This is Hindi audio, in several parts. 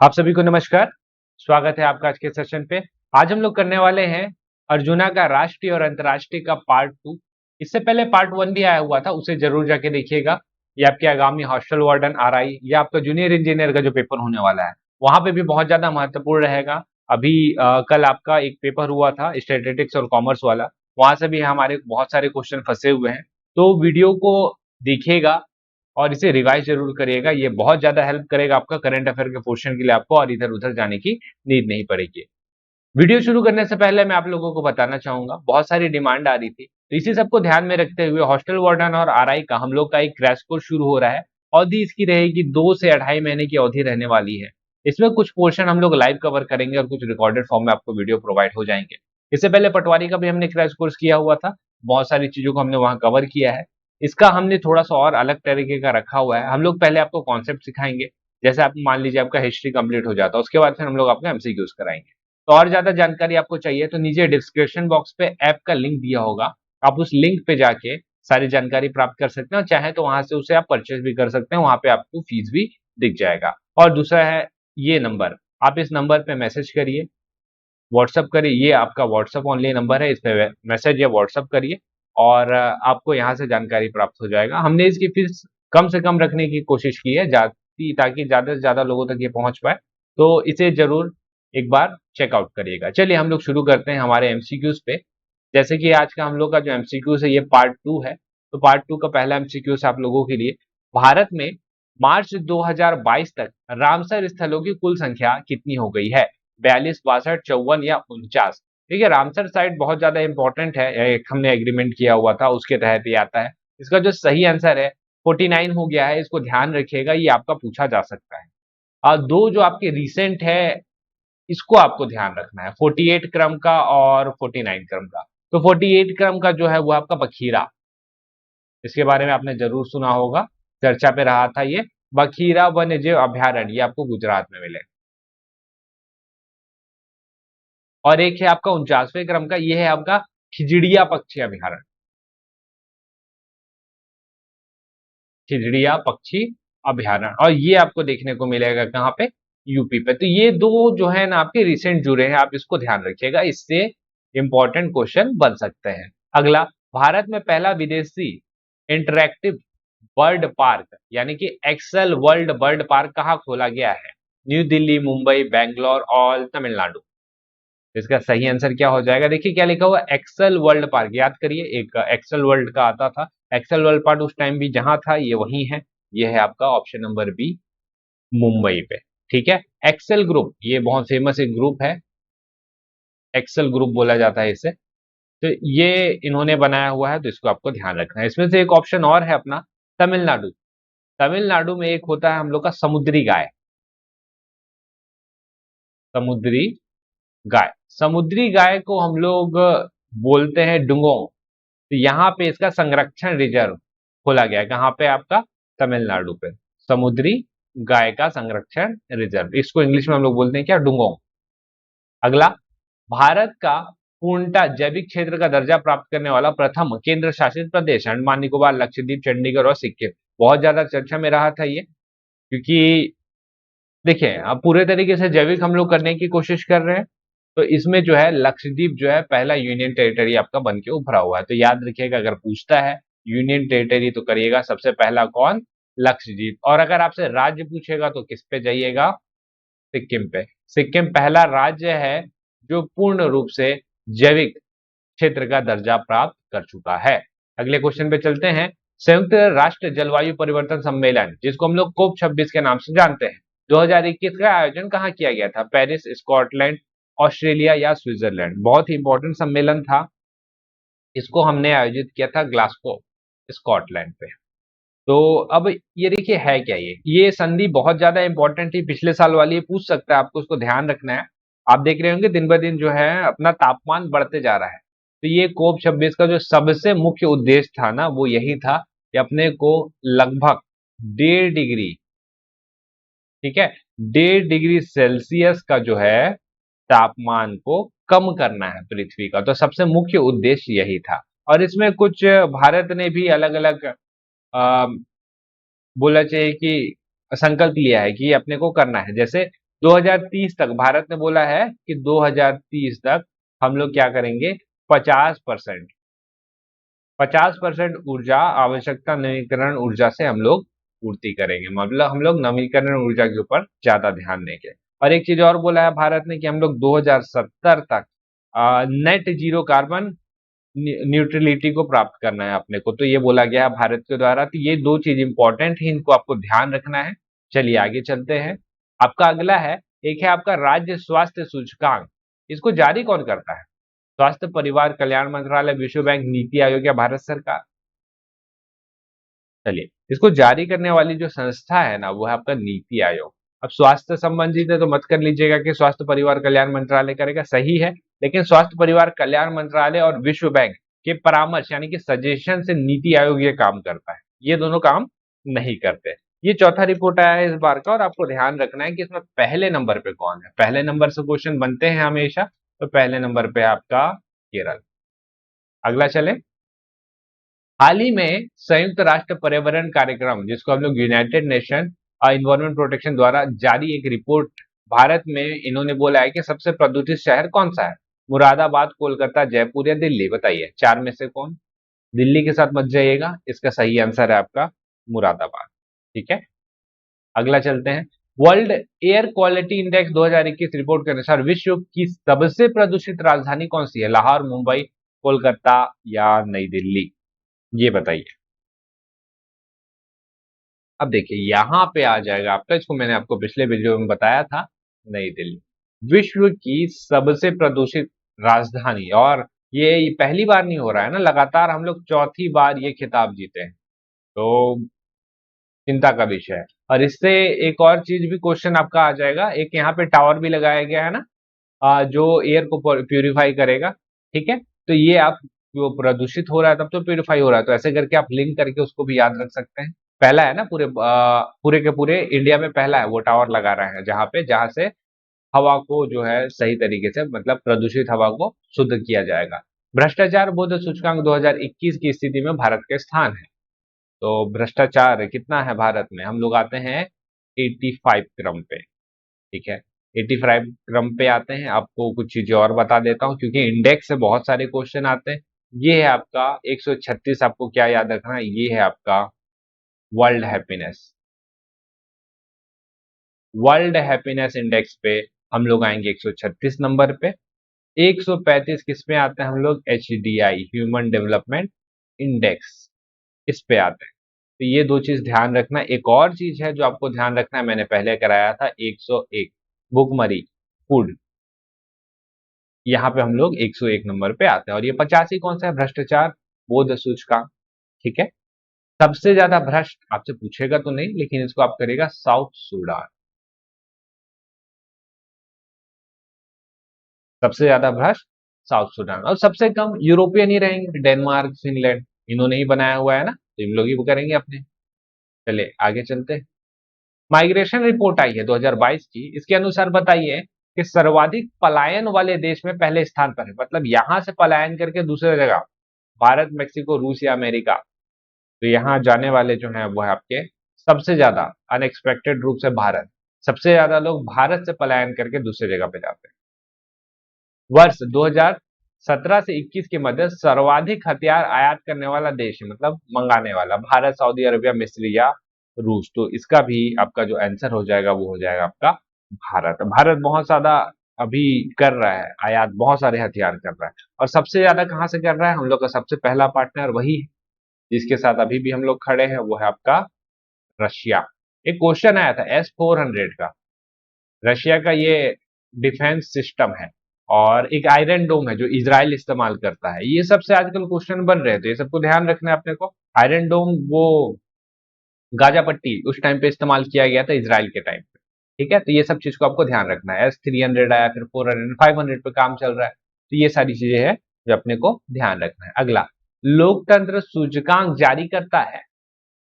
आप सभी को नमस्कार। स्वागत है आपका आज के सेशन पे। आज हम लोग करने वाले हैं अर्जुना का राष्ट्रीय और अंतर्राष्ट्रीय का पार्ट 2। इससे पहले पार्ट 1 भी आया हुआ था, उसे जरूर जाके देखिएगा। ये आपके आगामी हॉस्टल वार्डन आरआई या आपका जूनियर इंजीनियर का जो पेपर होने वाला है, वहां पे भी बहुत ज्यादा महत्वपूर्ण रहेगा। अभी कल आपका एक पेपर हुआ था स्टैटिस्टिक्स और कॉमर्स वाला, वहां से भी हमारे बहुत सारे क्वेश्चन फंसे हुए हैं। तो वीडियो को देखिएगा और इसे रिवाइज जरूर करिएगा। ये बहुत ज्यादा हेल्प करेगा आपका करंट अफेयर के पोर्शन के लिए, आपको और इधर उधर जाने की नीड नहीं पड़ेगी। वीडियो शुरू करने से पहले मैं आप लोगों को बताना चाहूंगा, बहुत सारी डिमांड आ रही थी, तो इसी सबको ध्यान में रखते हुए हॉस्टल वार्डन और आरआई का हम लोग का एक क्रैश कोर्स शुरू हो रहा है। अवधि इसकी रहेगी 2 से 2.5 महीने की अवधि रहने वाली है। इसमें कुछ पोर्शन हम लोग लाइव कवर करेंगे और कुछ रिकॉर्डेड फॉर्म में आपको वीडियो प्रोवाइड हो जाएंगे। इससे पहले पटवारी का भी हमने क्रैश कोर्स किया हुआ था, बहुत सारी चीजों को हमने वहां कवर किया है। इसका हमने थोड़ा सा और अलग तरीके का रखा हुआ है। हम लोग पहले आपको कॉन्सेप्ट सिखाएंगे, जैसे आप मान लीजिए आपका हिस्ट्री कंप्लीट हो जाता है, उसके बाद फिर हम लोग आपको एमसीक्यूज कराएंगे। तो और ज्यादा जानकारी आपको चाहिए तो नीचे डिस्क्रिप्शन बॉक्स पे ऐप का लिंक दिया होगा, आप उस लिंक पे जाके सारी जानकारी प्राप्त कर सकते हैं और चाहे तो वहां से उसे आप परचेज भी कर सकते हैं, वहां पे आपको फीस भी दिख जाएगा। और दूसरा है ये नंबर, आप इस नंबर पे मैसेज करिए, व्हाट्सअप करिए। ये आपका व्हाट्सअप ऑनली नंबर है, इस पे मैसेज या व्हाट्सअप करिए और आपको यहाँ से जानकारी प्राप्त हो जाएगा। हमने इसकी फीस कम से कम रखने की कोशिश की है जाती, ताकि ज्यादा से ज्यादा लोगों तक ये पहुंच पाए। तो इसे जरूर एक बार चेकआउट करिएगा। चलिए हम लोग शुरू करते हैं हमारे एमसीक्यूज पे। जैसे कि आज का हम लोग का जो एमसीक्यूज है ये पार्ट 2 है। तो पार्ट 2 का पहला एमसीक्यूज आप लोगों के लिए, भारत में मार्च 2022 तक रामसर स्थलों की कुल संख्या कितनी हो गई है? 42, 62, 54 या 49? ठीक है, रामसर साइट बहुत ज्यादा इंपॉर्टेंट है, एक हमने एग्रीमेंट किया हुआ था उसके तहत ये आता है। इसका जो सही आंसर है 49 हो गया है, इसको ध्यान रखिएगा, ये आपका पूछा जा सकता है। और दो जो आपके रिसेंट है, इसको आपको ध्यान रखना है, 48 क्रम का और 49 क्रम का। तो 48 क्रम का जो है वो आपका बखीरा, इसके बारे में आपने जरूर सुना होगा, चर्चा पे रहा था ये। बखीरा वन्य जीव अभ्यारण्य, ये आपको गुजरात में मिले। और एक है आपका 49वें क्रम का, ये है आपका खिजड़िया पक्षी अभ्यारण्य, खिजड़िया पक्षी अभ्यारण्य। और ये आपको देखने को मिलेगा कहाँ पे? यूपी पे। तो ये दो जो है ना आपके रिसेंट जुड़े हैं, आप इसको ध्यान रखिएगा, इससे इंपॉर्टेंट क्वेश्चन बन सकते हैं। अगला, भारत में पहला विदेशी इंटरैक्टिव बर्ड पार्क यानी कि एक्सेल वर्ल्ड बर्ड पार्क कहाँ खोला गया है? न्यू दिल्ली, मुंबई, बैंगलोर और तमिलनाडु? इसका सही आंसर क्या हो जाएगा? देखिए क्या लिखा हुआ, एक्सेल वर्ल्ड पार्क। याद करिए, एक एक्सेल वर्ल्ड का आता था, एक्सेल वर्ल्ड पार्क उस टाइम भी जहां था ये वही है। ये है आपका ऑप्शन नंबर बी, मुंबई पे। ठीक है, एक्सेल ग्रुप ये बहुत फेमस एक ग्रुप है, एक्सेल ग्रुप बोला जाता है इसे। तो ये इन्होंने बनाया हुआ है, तो इसको आपको ध्यान रखना है। इसमें से एक ऑप्शन और है अपना तमिलनाडु। तमिलनाडु में एक होता है हम लोग का समुद्री गाय, समुद्री गाय। समुद्री गाय को हम लोग बोलते हैं डुंगोंग। तो यहाँ पे इसका संरक्षण रिजर्व खोला गया है, कहाँ पे आपका? तमिलनाडु पे, समुद्री गाय का संरक्षण रिजर्व, इसको इंग्लिश में हम लोग बोलते हैं क्या? डुंगोंग। अगला, भारत का पूर्णतः जैविक क्षेत्र का दर्जा प्राप्त करने वाला प्रथम केंद्र शासित प्रदेश, अंडमान निकोबार, लक्षद्वीप, चंडीगढ़ और सिक्किम। बहुत ज्यादा चर्चा में रहा था ये, क्योंकि देखिए अब पूरे तरीके से जैविक हम लोग करने की कोशिश कर रहे हैं। तो इसमें जो है लक्षद्वीप जो है पहला यूनियन टेरिटरी आपका बन के उभरा हुआ है। तो याद रखिएगा, अगर पूछता है यूनियन टेरिटरी तो करिएगा सबसे पहला कौन? लक्षद्वीप। और अगर आपसे राज्य पूछेगा तो किस पे जाइएगा? सिक्किम पे। सिक्किम पहला राज्य है जो पूर्ण रूप से जैविक क्षेत्र का दर्जा प्राप्त कर चुका है। अगले क्वेश्चन पे चलते हैं। संयुक्त राष्ट्र जलवायु परिवर्तन सम्मेलन, जिसको हम लोग कोप 26 के नाम से जानते हैं, 2021 का आयोजन कहाँ किया गया था? पेरिस, स्कॉटलैंड, ऑस्ट्रेलिया या स्विट्जरलैंड? बहुत ही इंपॉर्टेंट सम्मेलन था, इसको हमने आयोजित किया था ग्लासगो, स्कॉटलैंड पे। तो अब ये देखिए है क्या, ये संधि बहुत ज्यादा इंपॉर्टेंट थी, पिछले साल वाली, ये पूछ सकता है आपको, उसको ध्यान रखना है। आप देख रहे होंगे दिन ब दिन जो है अपना तापमान बढ़ते जा रहा है। तो ये कोप 26 का जो सबसे मुख्य उद्देश्य था ना, वो यही था कि अपने को लगभग 1.5 डिग्री, ठीक है, 1.5 डिग्री सेल्सियस का जो है तापमान को कम करना है पृथ्वी का। तो सबसे मुख्य उद्देश्य यही था। और इसमें कुछ भारत ने भी अलग अलग बोला चाहिए कि संकल्प लिया है कि अपने को करना है। जैसे 2030 तक भारत ने बोला है कि 2030 तक हम लोग क्या करेंगे, 50% 50% ऊर्जा आवश्यकता नवीकरण ऊर्जा से हम लोग पूर्ति करेंगे। मतलब हम लोग नवीकरण ऊर्जा के ऊपर ज्यादा ध्यान देंगे। और एक चीज और बोला है भारत ने कि हम लोग 2070 तक नेट जीरो कार्बन न्यूट्रलिटी को प्राप्त करना है अपने को। तो ये बोला गया है भारत के द्वारा। तो ये दो चीज इंपॉर्टेंट है, इनको आपको ध्यान रखना है। चलिए आगे चलते हैं। आपका अगला है, एक है आपका राज्य स्वास्थ्य सूचकांक। इसको जारी कौन करता है? स्वास्थ्य परिवार कल्याण मंत्रालय, विश्व बैंक, नीति आयोग या भारत सरकार? चलिए, इसको जारी करने वाली जो संस्था है ना, वो है आपका नीति आयोग। अब स्वास्थ्य संबंधित है तो मत कर लीजिएगा कि स्वास्थ्य परिवार कल्याण मंत्रालय करेगा, सही है। लेकिन स्वास्थ्य परिवार कल्याण मंत्रालय और विश्व बैंक के परामर्श यानी कि सजेशन से नीति आयोग ये काम करता है, ये दोनों काम नहीं करते। ये चौथा रिपोर्ट आया है इस बार का, और आपको ध्यान रखना है कि इसमें पहले नंबर पे कौन है। पहले नंबर से क्वेश्चन बनते हैं हमेशा, तो पहले नंबर पे आपका केरल। अगला चले। हाल ही में संयुक्त राष्ट्र पर्यावरण कार्यक्रम, जिसको हम लोग यूनाइटेड नेशन इन्वायरमेंट प्रोटेक्शन द्वारा जारी एक रिपोर्ट, भारत में इन्होंने बोला है कि सबसे प्रदूषित शहर कौन सा है? मुरादाबाद, कोलकाता, जयपुर या दिल्ली? बताइए, चार में से कौन? दिल्ली के साथ मत जाइएगा, इसका सही आंसर है आपका मुरादाबाद। ठीक है, अगला चलते हैं। World air quality index 2021 report के अनुसार विश्व की सबसे प्रदूषित राजधानी कौन सी है? लाहौर, मुंबई, कोलकाता या नई दिल्ली? ये बताइए। अब देखिए यहां पे आ जाएगा आपका, इसको मैंने आपको पिछले वीडियो में बताया था, नई दिल्ली विश्व की सबसे प्रदूषित राजधानी। और ये पहली बार नहीं हो रहा है ना, लगातार हम लोग चौथी बार ये खिताब जीते हैं, तो चिंता का विषय है। और इससे एक और चीज भी क्वेश्चन आपका आ जाएगा, एक यहाँ पे टावर भी लगाया गया है ना, जो एयर को प्यूरिफाई करेगा। ठीक है, तो ये आप जो प्रदूषित हो रहा है तब तो प्यूरिफाई हो रहा है, तो ऐसे करके आप लिंक करके उसको भी याद रख सकते हैं। पहला है ना पूरे के पूरे इंडिया में पहला है वो टावर लगा रहे हैं, जहां से हवा को जो है सही तरीके से, मतलब प्रदूषित हवा को शुद्ध किया जाएगा। भ्रष्टाचार बोध सूचकांक 2021 की स्थिति में भारत का स्थान है। तो भ्रष्टाचार कितना है भारत में? हम लोग आते हैं 85 क्रम पे। ठीक है, 85 क्रम पे आते हैं। आपको कुछ चीजें और बता देता हूँ, क्योंकि इंडेक्स से बहुत सारे क्वेश्चन आते हैं। ये है आपका 136। आपको क्या याद रखना है? ये है आपका world happiness. World happiness index पे हम लोग आएंगे 136 नंबर पे। 135 किस पे आते हैं हम लोग? HDI, ह्यूमन डेवलपमेंट इंडेक्स, इस पे आते हैं। तो ये दो चीज ध्यान रखना। एक और चीज है जो आपको ध्यान रखना है, मैंने पहले कराया था, 101 भुखमरी फूड, यहाँ पे हम लोग 101 नंबर पे आते हैं। और ये 85 कौन सा है? भ्रष्टाचार बोध सूचकांक। ठीक है, सबसे ज्यादा भ्रष्ट आपसे पूछेगा तो नहीं, लेकिन इसको आप करेगा साउथ सूडान। सबसे ज्यादा भ्रष्ट साउथ सूडान, और सबसे कम यूरोपियन ही रहेंगे, डेनमार्क, फिनलैंड, इन्होंने ही बनाया हुआ है ना, तो इन लोग ही करेंगे अपने। चलिए आगे चलते हैं। माइग्रेशन रिपोर्ट आई है 2022 की, इसके अनुसार बताइए कि सर्वाधिक पलायन वाले देश में पहले स्थान पर है, मतलब यहां से पलायन करके दूसरे जगह, भारत, मेक्सिको, रूस या अमेरिका? तो यहाँ जाने वाले जो हैं वो है आपके सबसे ज्यादा अनएक्सपेक्टेड रूप से भारत। सबसे ज्यादा लोग भारत से पलायन करके दूसरी जगह पे जाते हैं। वर्ष 2017 से 21 के मध्य सर्वाधिक हथियार आयात करने वाला देश है, मतलब मंगाने वाला, भारत, सऊदी अरबिया, मिस्र या रूस? तो इसका भी आपका जो आंसर हो जाएगा वो हो जाएगा आपका भारत। भारत बहुत ज्यादा अभी कर रहा है आयात, बहुत सारे हथियार कर रहा है। और सबसे ज्यादा कहाँ से कर रहा है? हम लोग का सबसे पहला पार्टनर वही है जिसके साथ अभी भी हम लोग खड़े हैं, वो है आपका रशिया। एक क्वेश्चन आया था S-400 का, रशिया का ये डिफेंस सिस्टम है, और एक आयरन डोम है जो इजराइल इस्तेमाल करता है। ये सबसे आजकल क्वेश्चन बन रहे थे, ये सबको ध्यान रखना है अपने को। आयरन डोम वो गाजा पट्टी उस टाइम पे इस्तेमाल किया गया था इजराइल के टाइम पे। ठीक है, तो ये सब चीज को आपको ध्यान रखना है। S-300 आया, फिर 400, 500 पे काम चल रहा है, तो ये सारी चीजें हैं जो अपने को ध्यान रखना है। अगला, लोकतंत्र सूचकांक जारी करता है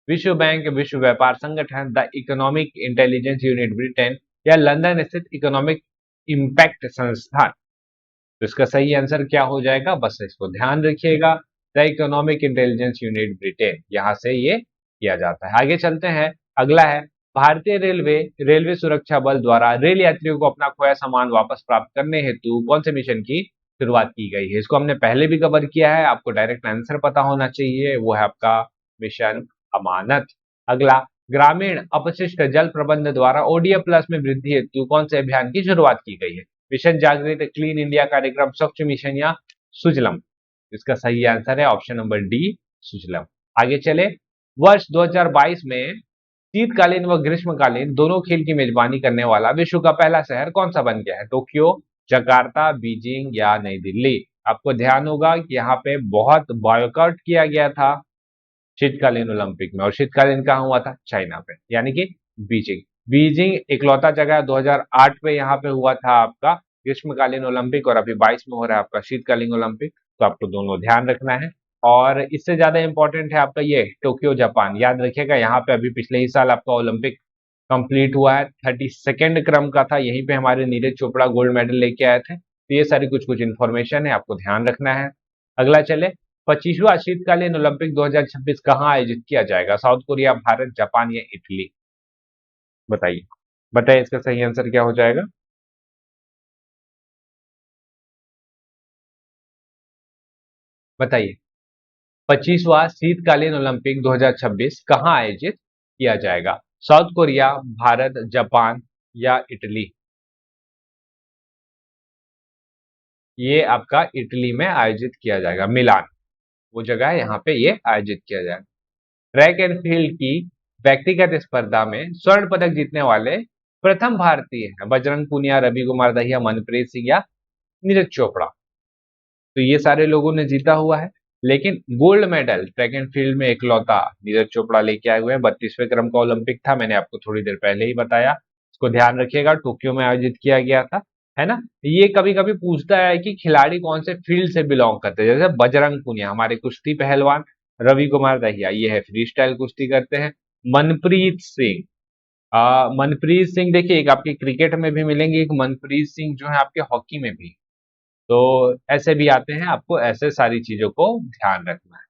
विश्व बैंक, विश्व व्यापार संगठन, the economic intelligence unit Britain या लंदन स्थित इकोनॉमिक इम्पैक्ट संस्थान? तो इसका सही आंसर क्या हो जाएगा? बस इसको ध्यान रखिएगा, the economic intelligence unit Britain, यहां से ये किया जाता है। आगे चलते हैं। अगला है, भारतीय रेलवे सुरक्षा बल द्वारा रेल यात्रियों को अपना खोया सामान वापस प्राप्त करने हेतु कौन से मिशन की शुरुआत की गई है? इसको हमने पहले भी कवर किया है, आपको डायरेक्ट आंसर पता होना चाहिए, वो है आपका मिशन अमानत। अगला, ग्रामीण अपशिष्ट जल प्रबंधन द्वारा ओडीएफ प्लस में वृद्धि हेतु कौन से अभियान की शुरुआत की गई है? मिशन जागृत, क्लीन इंडिया कार्यक्रम, स्वच्छ मिशन या सुजलम? इसका सही आंसर है ऑप्शन नंबर डी, सुजलम। आगे चले, वर्ष 2022 में शीतकालीन व ग्रीष्मकालीन दोनों खेल की मेजबानी करने वाला विश्व का पहला शहर कौन सा बन गया है? टोक्यो, जकार्ता, बीजिंग या नई दिल्ली? आपको ध्यान होगा कि यहाँ पे बहुत बॉयकॉट किया गया था शीतकालीन ओलंपिक में, और शीतकालीन कहाँ हुआ था? चाइना पे, यानी कि बीजिंग। बीजिंग इकलौता जगह 2008 में यहाँ पे हुआ था आपका ग्रीष्मकालीन ओलंपिक, और अभी 22 में हो रहा है आपका शीतकालीन ओलंपिक, तो आपको दोनों ध्यान रखना है। और इससे ज्यादा इंपॉर्टेंट है आपका ये टोक्यो जापान, याद रखिएगा, यहाँ पे अभी पिछले ही साल आपका ओलंपिक कंप्लीट हुआ है, 32nd क्रम का था, यहीं पे हमारे नीरज चोपड़ा गोल्ड मेडल लेके आए थे। तो ये सारी कुछ कुछ इन्फॉर्मेशन है, आपको ध्यान रखना है। अगला चले, 25वां शीतकालीन ओलंपिक 2026 कहाँ आयोजित किया जाएगा? साउथ कोरिया, भारत, जापान या इटली? बताइए, बताइए इसका सही आंसर क्या हो जाएगा? बताइए, 25वां शीतकालीन ओलंपिक 2026 कहाँ आयोजित किया जाएगा? साउथ कोरिया, भारत, जापान या इटली? ये आपका इटली में आयोजित किया जाएगा, मिलान वो जगह है, यहाँ पे ये आयोजित किया जाएगा। ट्रैक एंड फील्ड की व्यक्तिगत स्पर्धा में स्वर्ण पदक जीतने वाले प्रथम भारतीय हैं? बजरंग पुनिया, रवि कुमार दहिया, मनप्रीत सिंह या नीरज चोपड़ा? तो ये सारे लोगों ने जीता हुआ है, लेकिन gold medal track and field में इकलौता नीरज चोपड़ा लेके आए हुए हैं। 32वें क्रम का ओलंपिक था, मैंने आपको थोड़ी देर पहले ही बताया, इसको ध्यान रखिएगा, टोक्यो में आयोजित किया गया था, है ना। ये कभी कभी पूछता है कि खिलाड़ी कौन से फील्ड से बिलोंग करते हैं, जैसे बजरंग पुनिया हमारे कुश्ती पहलवान, रवि कुमार दहिया ये है फ्री स्टाइल कुश्ती करते हैं, मनप्रीत सिंह मनप्रीत सिंह देखिए एक आपके क्रिकेट में भी मिलेंगे, एक मनप्रीत सिंह जो है आपके हॉकी में भी, तो ऐसे भी आते हैं, आपको ऐसे सारी चीजों को ध्यान रखना है।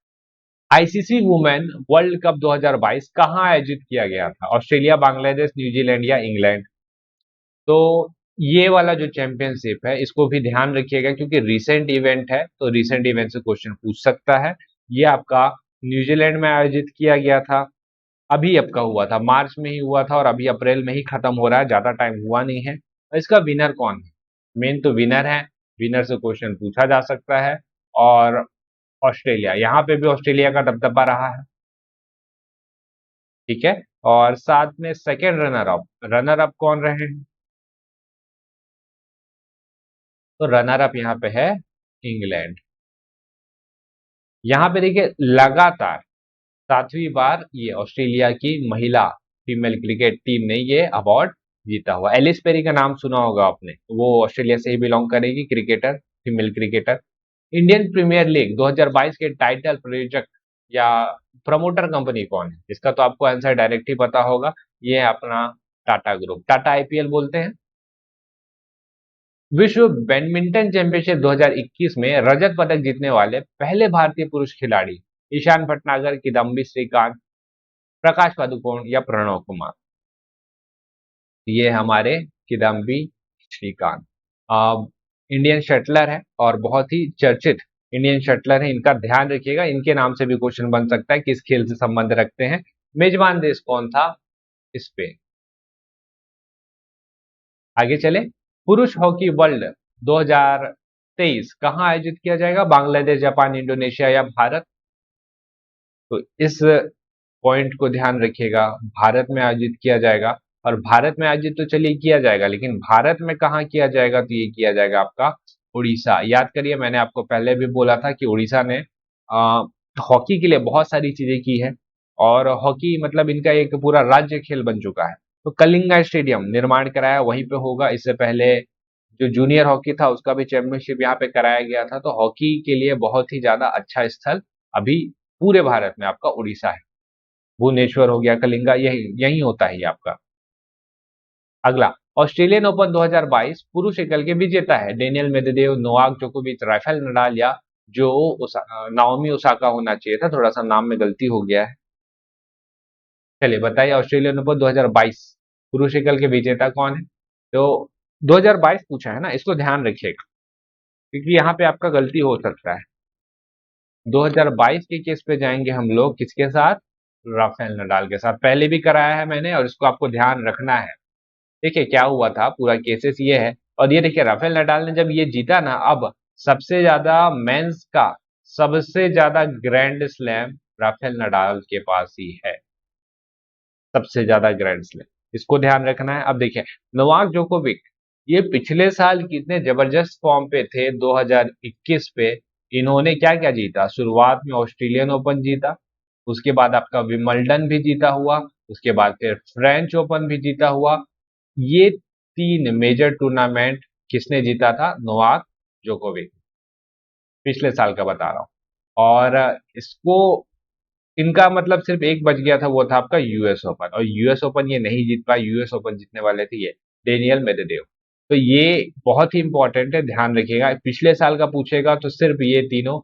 आईसीसी वुमेन वर्ल्ड कप 2022 कहाँ आयोजित किया गया था? ऑस्ट्रेलिया, बांग्लादेश, न्यूजीलैंड या इंग्लैंड? तो ये वाला जो चैंपियनशिप है इसको भी ध्यान रखिएगा, क्योंकि रिसेंट इवेंट है, तो रिसेंट इवेंट से क्वेश्चन पूछ सकता है। ये आपका न्यूजीलैंड में आयोजित किया गया था, अभी आपका हुआ था, मार्च में ही हुआ था, और अभी अप्रैल में ही खत्म हो रहा है, ज्यादा टाइम हुआ नहीं है। इसका विनर कौन है? मेन तो विनर है, विनर से क्वेश्चन पूछा जा सकता है, और ऑस्ट्रेलिया, यहाँ पे भी ऑस्ट्रेलिया का दबदबा रहा है, ठीक है। और साथ में सेकेंड रनर अप कौन रहे हैं? तो रनर अप यहाँ पे है इंग्लैंड। यहाँ पे देखिए लगातार 7वीं बार ये ऑस्ट्रेलिया की महिला फीमेल क्रिकेट टीम ने ये अवार्ड जीता हुआ। एलिस पेरी का नाम सुना होगा आपने, वो ऑस्ट्रेलिया से ही बिलोंग करेगी, cricketer, female cricketer. Indian Premier League 2022 के टाइटल प्रायोजक या प्रमोटर कंपनी कौन है? इसका तो आपको आंसर डायरेक्ट ही पता होगा, ये है अपना टाटा ग्रुप, टाटा आईपीएल बोलते हैं। विश्व बैडमिंटन चैंपियनशिप 2021 में रजत पदक जीतने वाले पहले भारतीय पुरुष खिलाड़ी? ईशान भटनागर, किदम्बी श्रीकांत, प्रकाश पादुकोण या प्रणव कुमार? ये हमारे किदम्बी श्रीकांत इंडियन शटलर है, और बहुत ही चर्चित इंडियन शटलर है, इनका ध्यान रखिएगा, इनके नाम से भी क्वेश्चन बन सकता है, किस खेल से संबंध रखते हैं। मेजबान देश कौन था? स्पेन। आगे चले, पुरुष हॉकी वर्ल्ड 2023 कहाँ आयोजित किया जाएगा? बांग्लादेश, जापान, इंडोनेशिया या भारत? तो इस पॉइंट को ध्यान रखिएगा, भारत में आयोजित किया जाएगा, और भारत में आयोजित तो चलिए किया जाएगा, लेकिन भारत में कहाँ किया जाएगा? तो ये किया जाएगा आपका उड़ीसा। याद करिए, मैंने आपको पहले भी बोला था कि उड़ीसा ने हॉकी के लिए बहुत सारी चीजें की है, और हॉकी मतलब इनका एक पूरा राज्य खेल बन चुका है। तो कलिंगा स्टेडियम निर्माण कराया, वहीं पे होगा। इससे पहले जो जूनियर हॉकी था उसका भी चैंपियनशिप यहाँ पे कराया गया था। तो हॉकी के लिए बहुत ही ज्यादा अच्छा स्थल अभी पूरे भारत में आपका उड़ीसा है। भुवनेश्वर हो गया, कलिंगा, यही यही होता है ये आपका। अगला, ऑस्ट्रेलियन ओपन 2022 पुरुष एकल के विजेता है? डेनियल मेदवेदेव, नोवाक जोकोविच, राफेल नडाल या जो नाओमी ओसाका होना चाहिए था, थोड़ा सा नाम में गलती हो गया है। चलिए बताइए, ऑस्ट्रेलियन ओपन 2022 पुरुष एकल के विजेता कौन है? तो 2022 पूछा है ना, इसको ध्यान रखिएगा क्योंकि यहाँ पे आपका गलती हो सकता है। 2022 के केस पे जाएंगे हम लोग किसके साथ? राफेल नडाल के साथ। पहले भी कराया है मैंने और इसको आपको ध्यान रखना है। देखिए क्या हुआ था, पूरा केसेस ये है। और ये देखिए राफेल नडाल ने जब ये जीता ना, अब सबसे ज्यादा मेंस का सबसे ज्यादा ग्रैंड स्लैम राफेल नडाल के पास ही है, सबसे ज्यादा ग्रैंड स्लैम। इसको ध्यान रखना है। अब देखिए नोवाक जोकोविक, ये पिछले साल कितने जबरदस्त फॉर्म पे थे 2021 पे। इन्होंने क्या क्या जीता? शुरुआत में ऑस्ट्रेलियन ओपन जीता, उसके बाद आपका विंबलडन भी जीता हुआ, उसके बाद फिर फ्रेंच ओपन भी जीता हुआ। ये तीन मेजर टूर्नामेंट किसने जीता था? नोवाक जोकोविक, पिछले साल का बता रहा हूँ। और इसको, इनका मतलब सिर्फ एक बच गया था, वो था आपका यूएस ओपन। और यूएस ओपन ये नहीं जीत पाए, यूएस ओपन जीतने वाले थे ये डेनियल मेदवेदेव। तो ये बहुत ही इंपॉर्टेंट है, ध्यान रखिएगा। पिछले साल का पूछेगा तो सिर्फ ये तीनों,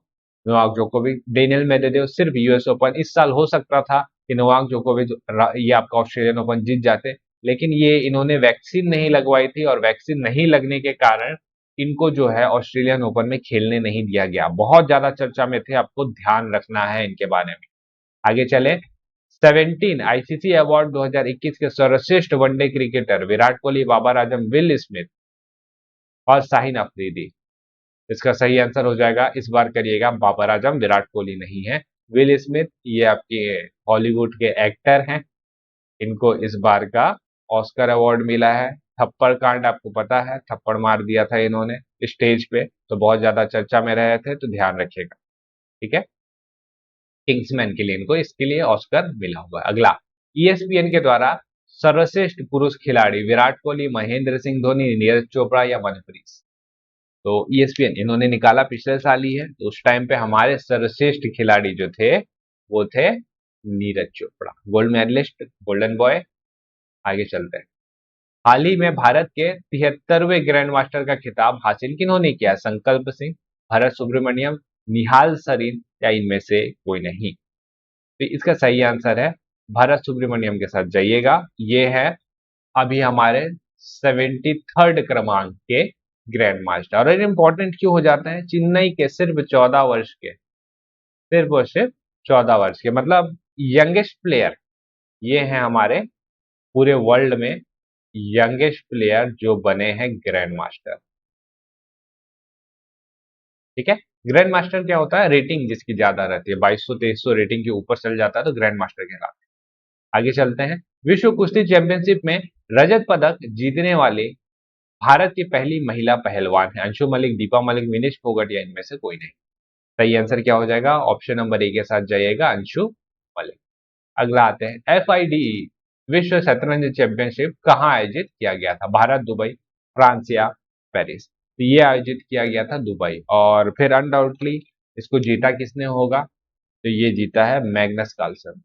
नोवाक जोकोविक, डेनियल मेदवेदेव, सिर्फ यूएस ओपन। इस साल हो सकता था कि नोवाक जोकोविक ये आपका ऑस्ट्रेलियन ओपन जीत जाते, लेकिन ये इन्होंने वैक्सीन नहीं लगवाई थी और वैक्सीन नहीं लगने के कारण इनको जो है ऑस्ट्रेलियन ओपन में खेलने नहीं दिया गया। बहुत ज्यादा चर्चा में थे, आपको ध्यान रखना है इनके बारे में। आगे चले। 17 आईसीसी अवार्ड 2021 के सर्वश्रेष्ठ one day cricketer Virat Kohli, Babar Azam, Will Smith और शाहिन अफरीदी। इसका सही आंसर हो जाएगा, इस बार करिएगा, बाबर आजम, विराट कोहली नहीं है। विल स्मिथ ये आपके हॉलीवुड के एक्टर हैं, इनको इस बार का ऑस्कर अवार्ड मिला है। थप्पड़ कांड आपको पता है, थप्पड़ मार दिया था इन्होंने स्टेज पे, तो बहुत ज्यादा चर्चा में रहे थे, तो ध्यान रखिएगा। ठीक है, किंग्समैन के लिए इनको इसके लिए ऑस्कर मिला हुआ है। अगला, ईएसपीएन के द्वारा सर्वश्रेष्ठ पुरुष खिलाड़ी विराट कोहली, महेंद्र सिंह धोनी, नीरज चोपड़ा या मनप्रीत। तो ईएसपीएन इन्होंने निकाला पिछले साल ही है, तो उस टाइम पे हमारे सर्वश्रेष्ठ खिलाड़ी जो थे वो थे Neeraj Chopra, gold medalist, golden boy. आगे चलते हैं। हाल ही में भारत के 73वें ग्रैंड मास्टर का खिताब हासिल किन्होंने किया? संकल्प सिंह, भरत सुब्रमण्यम, निहाल सरीन या इनमें से कोई नहीं। तो इसका सही आंसर है भरत सुब्रमण्यम के साथ जाइएगा। ये है अभी हमारे 73rd क्रमांक के ग्रैंड मास्टर। और इंपॉर्टेंट क्यों हो जाते हैं? चेन्नई के सिर्फ 14 वर्ष के, सिर्फ और सिर्फ 14 वर्ष के, मतलब यंगेस्ट प्लेयर ये हैं हमारे पूरे वर्ल्ड में, यंगेस्ट प्लेयर जो बने हैं ग्रैंड मास्टर। ठीक है, ग्रैंड मास्टर क्या होता है? रेटिंग जिसकी ज्यादा रहती है, 2200-2300 रेटिंग के ऊपर चल जाता है तो ग्रैंड मास्टर कहलाता है। आगे चलते हैं। विश्व कुश्ती चैंपियनशिप में रजत पदक जीतने वाले भारत की पहली महिला पहलवान है? अंशु मलिक, दीपा मलिक, विनेश फोगट या इनमें से कोई नहीं। सही आंसर क्या हो जाएगा? ऑप्शन नंबर ए के साथ जाइएगा, अंशु मलिक। अगला आते हैं, FIDE विश्व शतरंज चैंपियनशिप कहाँ आयोजित किया गया था? भारत, दुबई, फ्रांस या पेरिस। तो ये आयोजित किया गया था दुबई। और फिर अनडाउटली इसको जीता किसने होगा? तो ये जीता है मैग्नस कार्लसन।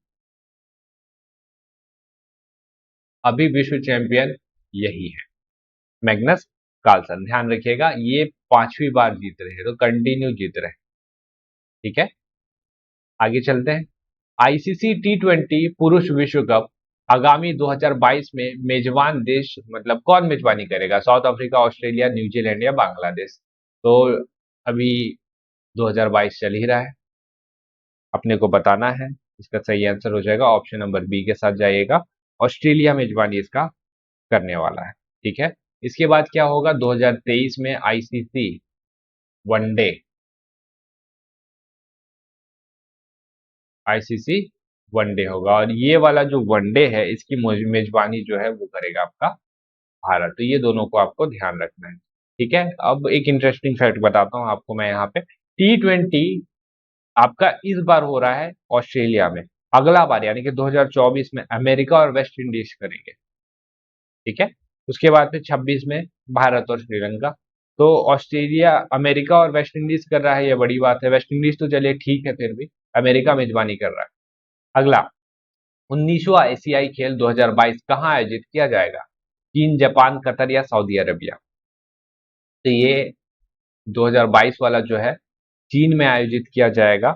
अभी विश्व चैंपियन यही है, मैग्नस कार्लसन। ध्यान रखिएगा, ये 5वीं बार जीत रहे हैं, तो कंटिन्यू जीत रहे हैं। ठीक है, आगे चलते हैं। आईसीसी T20 पुरुष विश्व कप आगामी 2022 में मेजबान देश, मतलब कौन मेजबानी करेगा? साउथ अफ्रीका, ऑस्ट्रेलिया, न्यूजीलैंड या बांग्लादेश। तो अभी 2022 चल ही रहा है, अपने को बताना है। इसका सही आंसर हो जाएगा, ऑप्शन नंबर बी के साथ जाइएगा, ऑस्ट्रेलिया मेजबानी इसका करने वाला है। ठीक है, इसके बाद क्या होगा? 2023 में आईसीसी वनडे, आईसीसी वनडे होगा, और ये वाला जो वनडे है इसकी मेजबानी जो है वो करेगा आपका भारत। तो ये दोनों को आपको ध्यान रखना है। ठीक है, अब एक इंटरेस्टिंग फैक्ट बताता हूँ आपको मैं यहाँ पे। T20 आपका इस बार हो रहा है ऑस्ट्रेलिया में, अगला बार यानी कि 2024 में अमेरिका और वेस्ट इंडीज करेंगे। ठीक है, उसके बाद फिर 26 में भारत और श्रीलंका। तो ऑस्ट्रेलिया, अमेरिका और वेस्ट इंडीज कर रहा है, ये बड़ी बात है। वेस्ट इंडीज तो चलिए ठीक है, फिर भी अमेरिका मेजबानी कर रहा है। अगला, 19वां एशियाई खेल 2022 कहाँ आयोजित किया जाएगा? चीन, जापान, कतर या सऊदी अरबिया। तो ये 2022 वाला जो है चीन में आयोजित किया जाएगा।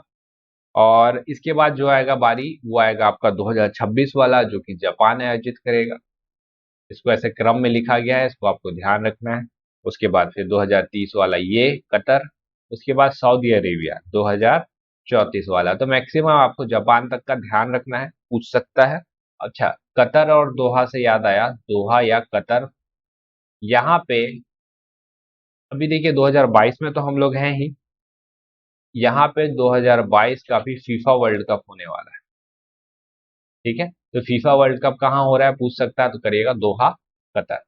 और इसके बाद जो आएगा बारी वो आएगा आपका 2026 वाला, जो कि जापान आयोजित करेगा। इसको ऐसे क्रम में लिखा गया है, इसको आपको ध्यान रखना है। उसके बाद फिर 2030 वाला ये कतर, उसके बाद सऊदी अरेबिया 2034 वाला। तो मैक्सिमम आपको जापान तक का ध्यान रखना है, पूछ सकता है। अच्छा, कतर और दोहा से याद आया, दोहा या कतर, यहाँ पे अभी देखिए 2022 में तो हम लोग हैं ही, यहाँ पे 2022 का भी फीफा वर्ल्ड कप होने वाला है। ठीक है, तो फीफा वर्ल्ड कप कहाँ हो रहा है पूछ सकता है, तो करिएगा दोहा, कतर।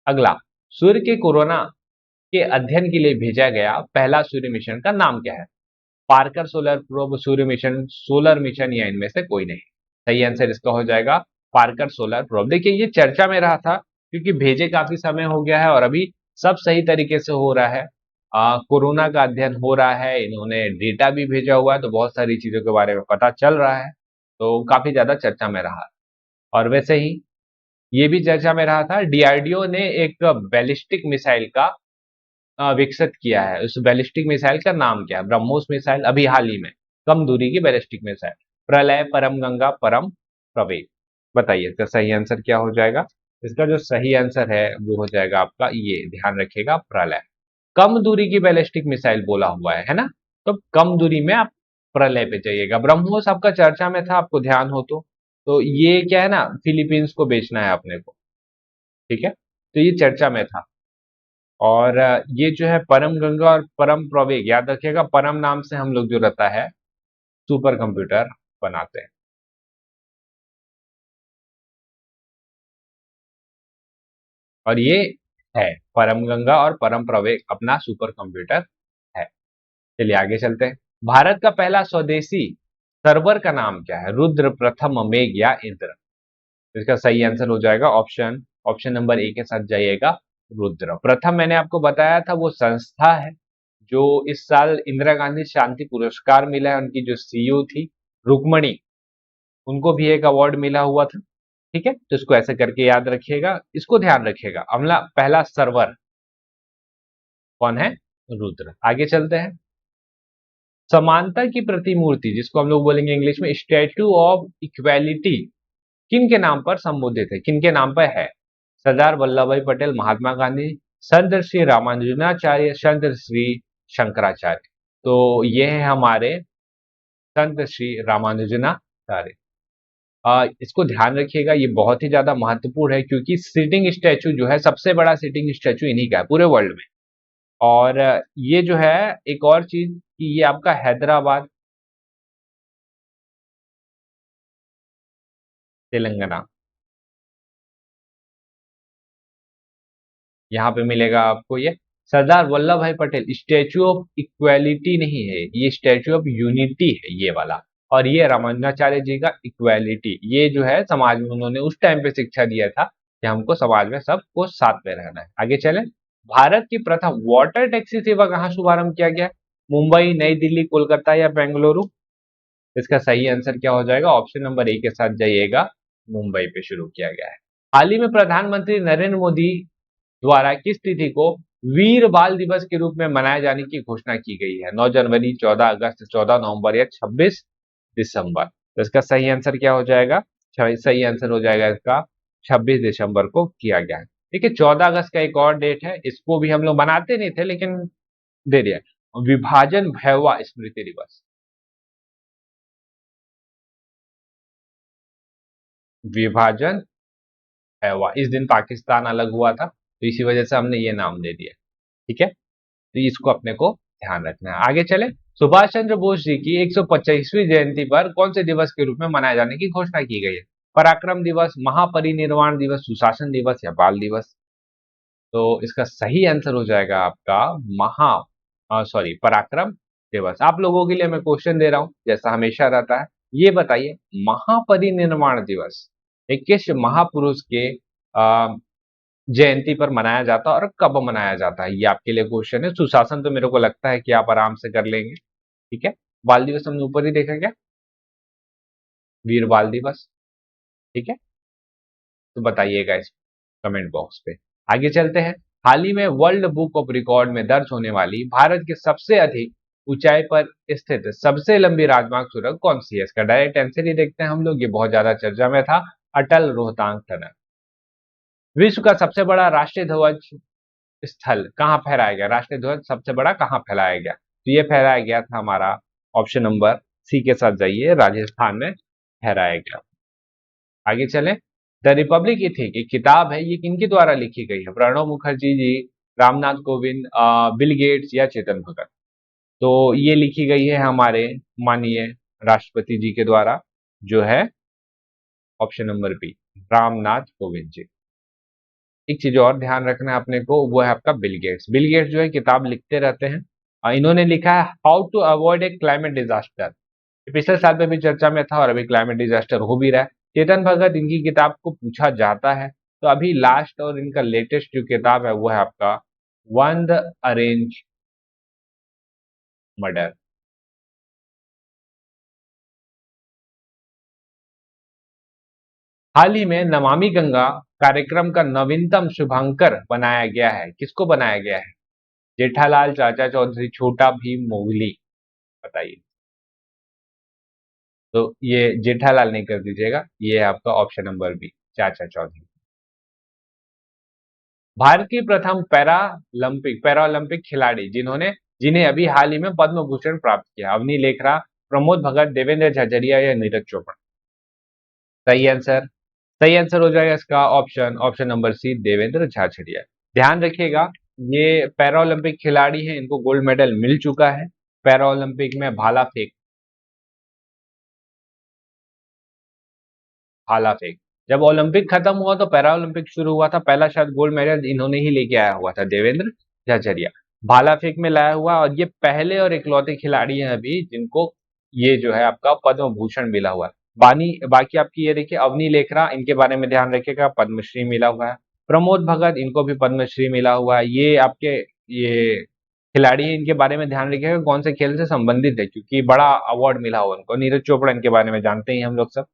अगला, सूर्य के कोरोना के अध्ययन के लिए भेजा गया पहला सूर्य मिशन का नाम क्या है? पार्कर सोलर प्रोब, सूर्य मिशन, सोलर मिशन, या इनमें से कोई नहीं। सही आंसर इसका हो जाएगा पार्कर सोलर प्रोब। देखिए ये चर्चा में रहा था क्योंकि भेजे काफी समय हो गया है और अभी सब सही तरीके से हो रहा है। कोरोना का अध्ययन हो रहा है, इन्होंने डेटा भी भेजा हुआ है, तो बहुत सारी चीजों के बारे में पता चल रहा है, तो काफी ज्यादा चर्चा में रहा। और वैसे ही ये भी चर्चा में रहा था, डीआरडीओ ने एक बैलिस्टिक मिसाइल का विकसित किया है। उस बैलिस्टिक मिसाइल का नाम क्या है? ब्रह्मोस मिसाइल, अभी हाल ही में कम दूरी की बैलिस्टिक मिसाइल। प्रलय, परम गंगा, परम प्रवेग। बताइए इसका सही आंसर क्या हो जाएगा? इसका जो सही आंसर है वो हो जाएगा आपका ये, ध्यान रखिएगा, प्रलय। कम दूरी की बैलिस्टिक मिसाइल बोला हुआ है ना, तो कम दूरी में आप प्रलय पे जाइएगा। ब्रह्मोस आपका चर्चा में था, आपको ध्यान हो तो ये क्या है ना, फिलीपींस को बेचना है अपने को। ठीक है, तो ये चर्चा में था। और ये जो है परम गंगा और परम प्रवेग, याद रखिएगा, परम नाम से हम लोग जो रहता है सुपर कंप्यूटर बनाते हैं। और ये है परम गंगा और परम प्रवेग अपना सुपर कंप्यूटर है। चलिए आगे चलते हैं। भारत का पहला स्वदेशी सर्वर का नाम क्या है? रुद्र, प्रथम, मेघ या इंद्र? इसका सही आंसर हो जाएगा ऑप्शन ऑप्शन नंबर ए के साथ जाइएगा, रुद्र। प्रथम मैंने आपको बताया था वो संस्था है जो इस साल इंदिरा गांधी शांति पुरस्कार मिला है, उनकी जो सीईओ थी रुक्मणी, उनको भी एक अवार्ड मिला हुआ था। ठीक है, तो इसको ऐसे करके याद रखिएगा, इसको ध्यान रखिएगा। अमला पहला सर्वर कौन है? रुद्र। आगे चलते हैं। समानता की प्रतिमूर्ति, जिसको हम लोग बोलेंगे इंग्लिश में स्टैट्यू ऑफ इक्वेलिटी, किन के नाम पर संबोधित है, किन के नाम पर है? सरदार वल्लभ भाई पटेल, महात्मा गांधी, संत श्री रामानुजनाचार्य, संत श्री शंकराचार्य। तो ये है हमारे संत श्री रामानुजनाचार्य। इसको ध्यान रखिएगा, ये बहुत ही ज्यादा महत्वपूर्ण है क्योंकि सिटिंग स्टैचू जो है, सबसे बड़ा सिटिंग स्टैचू इन्हीं का है पूरे वर्ल्ड में। और ये जो है एक और चीज कि ये आपका हैदराबाद, तेलंगाना, यहाँ पे मिलेगा आपको ये। सरदार वल्लभ भाई पटेल स्टैचू ऑफ इक्वेलिटी नहीं है, ये स्टैचू ऑफ यूनिटी है ये वाला। और ये रामानुजाचार्य जी का इक्वेलिटी, ये जो है समाज में उन्होंने उस टाइम पे शिक्षा दिया था कि हमको समाज में सबको साथ में रहना है। आगे चलें। भारत की प्रथम वाटर टैक्सी सेवा कहाँ शुभारंभ किया गया? मुंबई, नई दिल्ली, कोलकाता या बेंगलुरु? इसका सही आंसर क्या हो जाएगा? ऑप्शन नंबर ए के साथ जाइएगा, मुंबई पे शुरू किया गया है। हाल ही में प्रधानमंत्री नरेंद्र मोदी द्वारा किस तिथि को वीर बाल दिवस के रूप में मनाए जाने की घोषणा की गई है? 9 जनवरी, 14 अगस्त, 14 नवंबर या 26 दिसंबर? तो इसका सही आंसर क्या हो जाएगा? सही आंसर हो जाएगा इसका 26 दिसंबर को किया गया है। ठीक है, 14 अगस्त का एक और डेट है, इसको भी हम लोग मनाते नहीं थे लेकिन दे दिया, विभाजन भैरवा स्मृति दिवस। विभाजन भैरवा, इस दिन पाकिस्तान अलग हुआ था, तो इसी वजह से हमने ये नाम दे दिया। ठीक है, तो इसको अपने को ध्यान रखना है। आगे चले। सुभाष चंद्र बोस जी की 125वीं जयंती पर कौन से दिवस के रूप में मनाए जाने की घोषणा की गई है? पराक्रम दिवस, महापरिनिर्वाण दिवस, सुशासन दिवस या बाल दिवस? तो इसका सही आंसर हो जाएगा आपका पराक्रम दिवस। आप लोगों के लिए मैं क्वेश्चन दे रहा हूं जैसा हमेशा रहता है, ये बताइए महापरिनिर्वाण दिवस ये किस महापुरुष के जयंती पर मनाया जाता है और कब मनाया जाता है? ये आपके लिए क्वेश्चन है। सुशासन तो मेरे को लगता है कि आप आराम से कर लेंगे। ठीक है, बाल दिवस हमने ऊपर ही देखा क्या, वीर बाल दिवस। ठीक है, तो बताइएगा इस कमेंट बॉक्स पे। आगे चलते हैं। हाल ही में वर्ल्ड बुक ऑफ रिकॉर्ड में दर्ज होने वाली भारत की सबसे अधिक ऊंचाई पर स्थित सबसे लंबी राजमार्ग सुरंग कौन सी है? इसका डायरेक्ट आंसर ही देखते हैं हम लोग, ये बहुत ज्यादा चर्चा में था, अटल रोहतांग टनल। विश्व का सबसे बड़ा राष्ट्रीय ध्वज स्थल कहाँ फहराया गया? राष्ट्रीय ध्वज सबसे बड़ा कहाँ फहराया गया? तो ये फहराया गया था हमारा ऑप्शन नंबर सी के साथ जाइए, राजस्थान में फहराया गया। आगे चले, द रिपब्लिक इथिक एक किताब है, ये किनके द्वारा लिखी गई है? प्रणब मुखर्जी जी, रामनाथ कोविंद, बिल गेट्स या चेतन भगत? तो ये लिखी गई है हमारे माननीय राष्ट्रपति जी के द्वारा, जो है option number B, Ramnath Kovind ji. एक चीज और ध्यान रखना है अपने को, वो है आपका बिल गेट्स। बिल गेट्स जो है किताब लिखते रहते हैं, इन्होंने लिखा है how to avoid a climate disaster, पिछले साल में भी चर्चा में था और अभी क्लाइमेट डिजास्टर हो भी रहा है। चेतन भगत, इनकी किताब को पूछा जाता है। तो अभी लास्ट और इनका लेटेस्ट जो किताब है वो है आपका वन द अरेंज मर्डर। हाल ही में नमामि गंगा कार्यक्रम का नवीनतम शुभांकर बनाया गया है, किसको बनाया गया है? जेठालाल, चाचा चौधरी, छोटा भीम, मोगली? बताइए। तो ये जेठालाल नहीं कर दीजिएगा, ये है आपका ऑप्शन नंबर बी, चाचा चौधरी। भारत की प्रथम पैरालंपिक खिलाड़ी जिन्हें अभी हाल ही में पद्म भूषण प्राप्त किया, अवनी लेखरा, प्रमोद भगत, देवेंद्र झाझरिया या नीरज चोपड़ा? सही आंसर, सही आंसर हो जाएगा इसका option option number C, Devendra Jhajharia. ध्यान रखिएगा, ये पैरालंपिक खिलाड़ी हैं, इनको गोल्ड मेडल मिल चुका है पैरालंपिक में भाला फेंक। जब ओलंपिक खत्म हुआ तो पैरा ओलंपिक शुरू हुआ था, पहला शायद गोल्ड मेडल इन्होंने ही लेके आया हुआ था, देवेंद्र झाझरिया। भाला फेंक में लाया हुआ, और ये पहले और इकलौते खिलाड़ी हैं अभी जिनको ये जो है आपका पद्म भूषण मिला हुआ है। बाकी आपकी ये देखिए, अवनी लेखरा, इनके बारे में ध्यान रखिएगा, पद्मश्री मिला हुआ है। प्रमोद भगत, इनको भी पद्मश्री मिला हुआ है। ये आपके ये खिलाड़ी हैं, इनके बारे में ध्यान रखिएगा कौन से खेल से संबंधित है, क्योंकि बड़ा अवार्ड मिला हुआ उनको। नीरज चोपड़ा, इनके बारे में जानते ही हम लोग सब,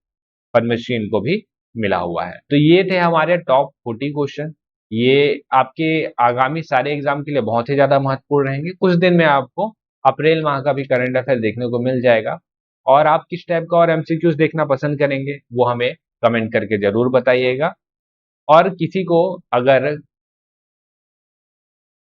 पद्मश्री इनको भी मिला हुआ है। तो ये थे हमारे टॉप 40 क्वेश्चन। ये आपके आगामी सारे एग्जाम के लिए बहुत ही ज्यादा महत्वपूर्ण रहेंगे। कुछ दिन में आपको अप्रैल माह का भी करंट अफेयर देखने को मिल जाएगा, और आप किस टाइप का और एमसीक्यूज देखना पसंद करेंगे वो हमें कमेंट करके जरूर बताइएगा। और किसी को अगर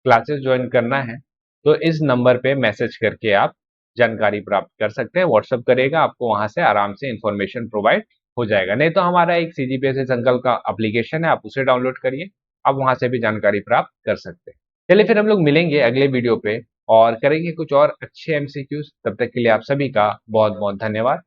क्लासेस ज्वाइन करना है तो इस नंबर पे मैसेज करके आप जानकारी प्राप्त कर सकते हैं। व्हाट्सअप करेगा, आपको वहां से आराम से इंफॉर्मेशन प्रोवाइड हो जाएगा। नहीं तो हमारा एक सीजीपीएससी संकल्प का एप्लीकेशन है, आप उसे डाउनलोड करिए, आप वहां से भी जानकारी प्राप्त कर सकते हैं। चलिए फिर हम लोग मिलेंगे अगले वीडियो पे और करेंगे कुछ और अच्छे एमसीक्यूज। तब तक के लिए आप सभी का बहुत बहुत धन्यवाद।